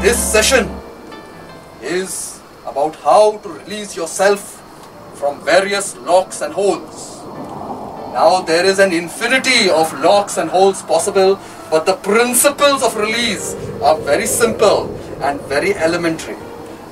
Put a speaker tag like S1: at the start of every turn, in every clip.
S1: This session is about how to release yourself from various locks and holds. Now there is an infinity of locks and holds possible, but the principles of release are very simple and very elementary.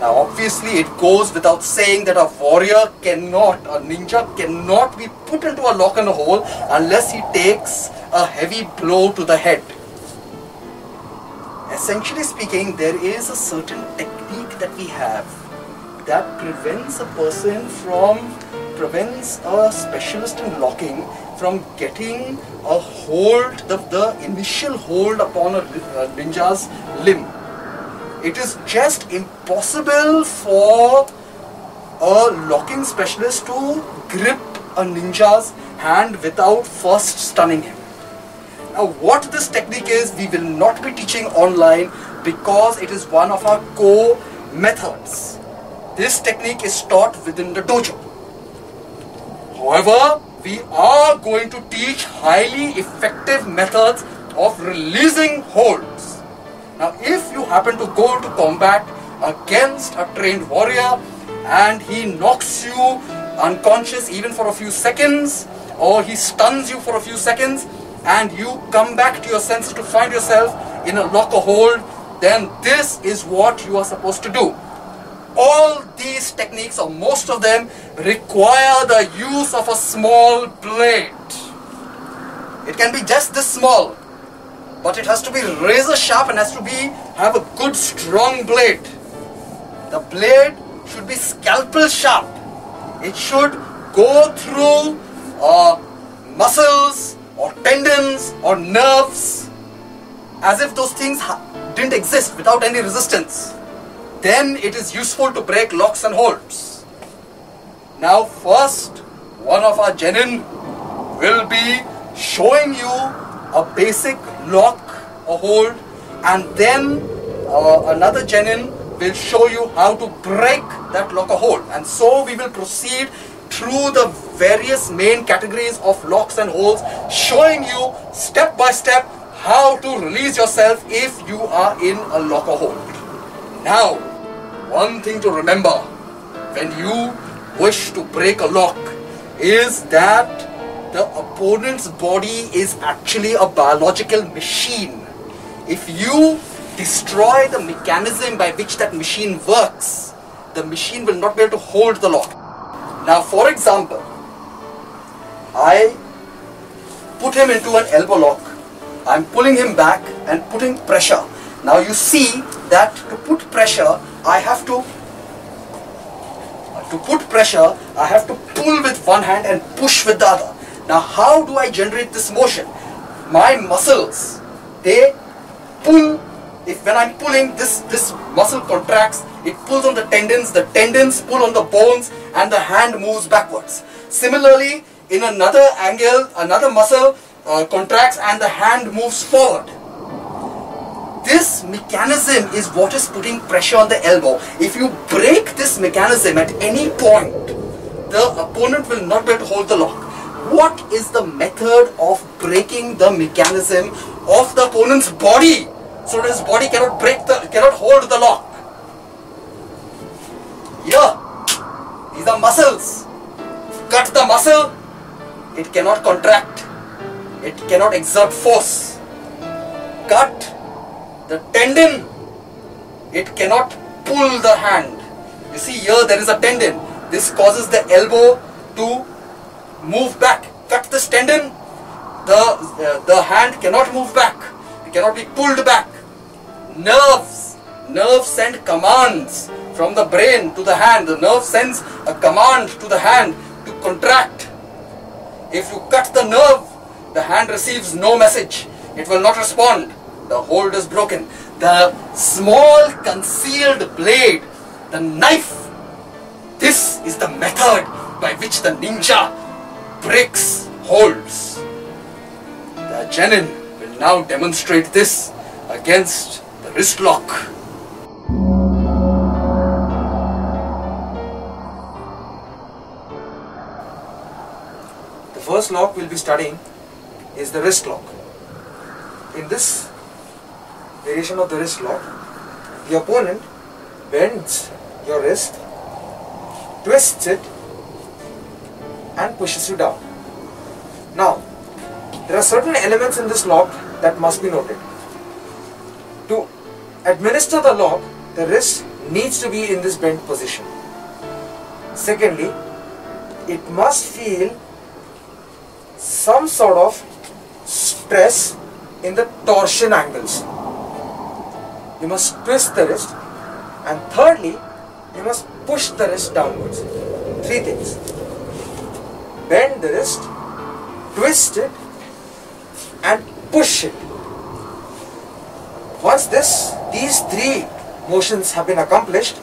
S1: Now obviously it goes without saying that a warrior cannot, a ninja cannot be put into a lock and a hold unless he takes a heavy blow to the head. Essentially speaking, there is a certain technique that we have that prevents a specialist in locking from getting a hold, the initial hold upon a ninja's limb. It is just impossible for a locking specialist to grip a ninja's hand without first stunning him. Now what this technique is, we will not be teaching online because it is one of our core methods. This technique is taught within the dojo. However, we are going to teach highly effective methods of releasing holds. Now if you happen to go to combat against a trained warrior and he knocks you unconscious even for a few seconds, or he stuns you for a few seconds, and you come back to your senses to find yourself in a lock or hold, then this is what you are supposed to do. All these techniques, or most of them, require the use of a small blade. It can be just this small, but it has to be razor sharp and has to have a good strong blade. The blade should be scalpel sharp. It should go through muscles or tendons or nerves as if those things didn't exist, without any resistance. Then it is useful to break locks and holds. Now first, one of our genin will be showing you a basic lock or hold, and then another genin will show you how to break that lock or hold. And so we will proceed through the various main categories of locks and holds, showing you step by step how to release yourself if you are in a lock or hold. Now, one thing to remember when you wish to break a lock is that the opponent's body is actually a biological machine. If you destroy the mechanism by which that machine works, the machine will not be able to hold the lock. Now for example, I put him into an elbow lock. I'm pulling him back and putting pressure. Now you see that to put pressure, I have to pull with one hand and push with the other. Now how do I generate this motion? My muscles, they pull. When I'm pulling, this muscle contracts, it pulls on the tendons pull on the bones, and the hand moves backwards. Similarly, in another angle, another muscle contracts and the hand moves forward. This mechanism is what is putting pressure on the elbow. If you break this mechanism at any point, the opponent will not be able to hold the lock. What is the method of breaking the mechanism of the opponent's body so that his body cannot hold the lock? Here, these are muscles. Cut the muscle, it cannot contract, it cannot exert force. Cut the tendon, it cannot pull the hand. You see here there is a tendon. This causes the elbow to move back. Cut this tendon, the hand cannot move back. It cannot be pulled back. Nerves send commands from the brain to the hand. The nerve sends a command to the hand to contract. If you cut the nerve, the hand receives no message. It will not respond. The hold is broken. The small concealed blade, the knife, this is the method by which the ninja breaks holds. The genin will now demonstrate this against the wrist lock. The first lock we'll be studying is the wrist lock. In this variation of the wrist lock,
S2: the opponent bends your wrist, twists it, and pushes you down. Now, there are certain elements in this lock that must be noted. To administer the lock, the wrist needs to be in this bent position. Secondly, it must feel some sort of stress in the torsion angles. You must twist the wrist, and thirdly, you must push the wrist downwards. Three things: bend the wrist, twist it, and push it. Once these three motions have been accomplished,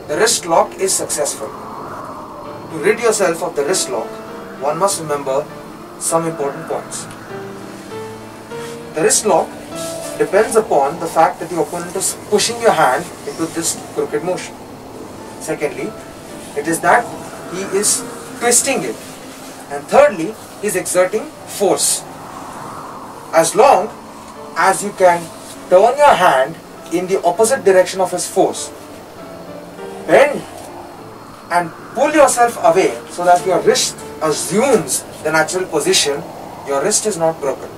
S2: the wrist lock is successful. To rid yourself of the wrist lock, one must remember some important points. The wrist lock depends upon the fact that the opponent is pushing your hand into this crooked motion. Secondly, it is that he is twisting it. And thirdly, he is exerting force. As long as you can turn your hand in the opposite direction of his force, bend and pull yourself away so that your wrist assumes the natural position, your wrist is not broken.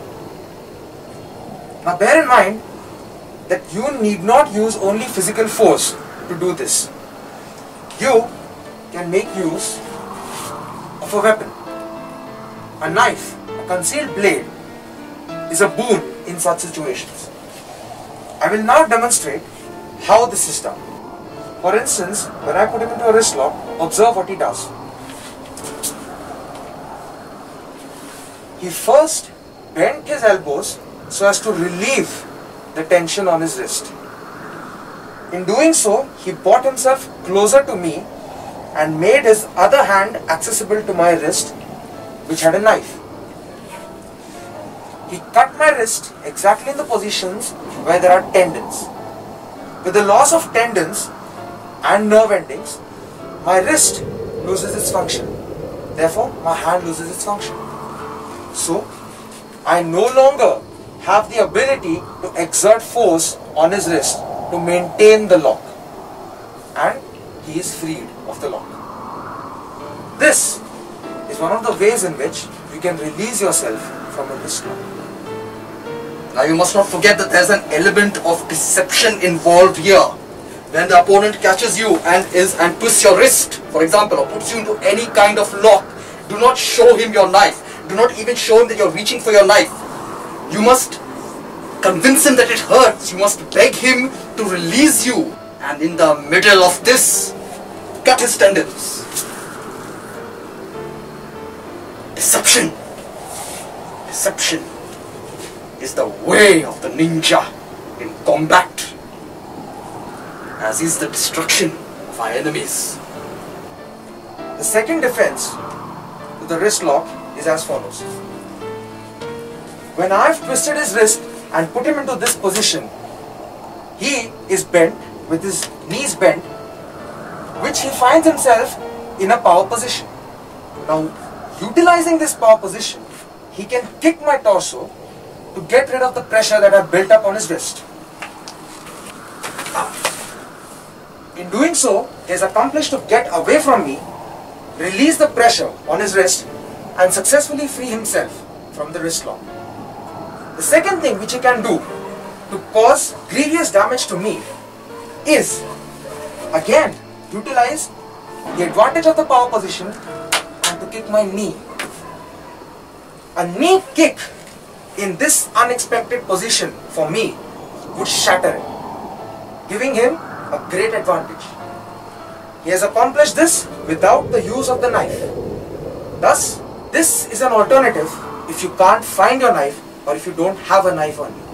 S2: Now bear in mind that you need not use only physical force to do this. You can make use of a weapon. A knife, a concealed blade, is a boon in such situations. I will now demonstrate how this is done. For instance, when I put him into a wrist lock, observe what he does. He first bent his elbows so as to relieve the tension on his wrist. In doing so, he brought himself closer to me and made his other hand accessible to my wrist, which had a knife. He cut my wrist exactly in the positions where there are tendons. With the loss of tendons and nerve endings, my wrist loses its function. Therefore, my hand loses its function. So, I no longer have the ability to exert force on his wrist to maintain the lock, and he is freed of the lock. This is one of the ways in which you can release yourself from a wrist lock.
S1: Now you must not forget that there's an element of deception involved here. When the opponent catches you and twists your wrist, for example, or puts you into any kind of lock, do not show him your knife. Do not even show him that you're reaching for your knife. You must convince him that it hurts. You must beg him to release you. And in the middle of this, cut his tendons. Deception. Deception is the way of the ninja in combat, as is the destruction of our enemies.
S2: The second defense to the wrist lock is as follows. When I have twisted his wrist and put him into this position, he is bent with his knees bent, which he finds himself in a power position. Now, utilizing this power position, he can kick my torso to get rid of the pressure that I have built up on his wrist. In doing so, he has accomplished to get away from me, release the pressure on his wrist, and successfully free himself from the wrist lock. The second thing which he can do to cause grievous damage to me is, again, utilize the advantage of the power position and to kick my knee. A knee kick in this unexpected position for me would shatter it, giving him a great advantage. He has accomplished this without the use of the knife. Thus, this is an alternative if you can't find your knife or if you don't have a knife on you.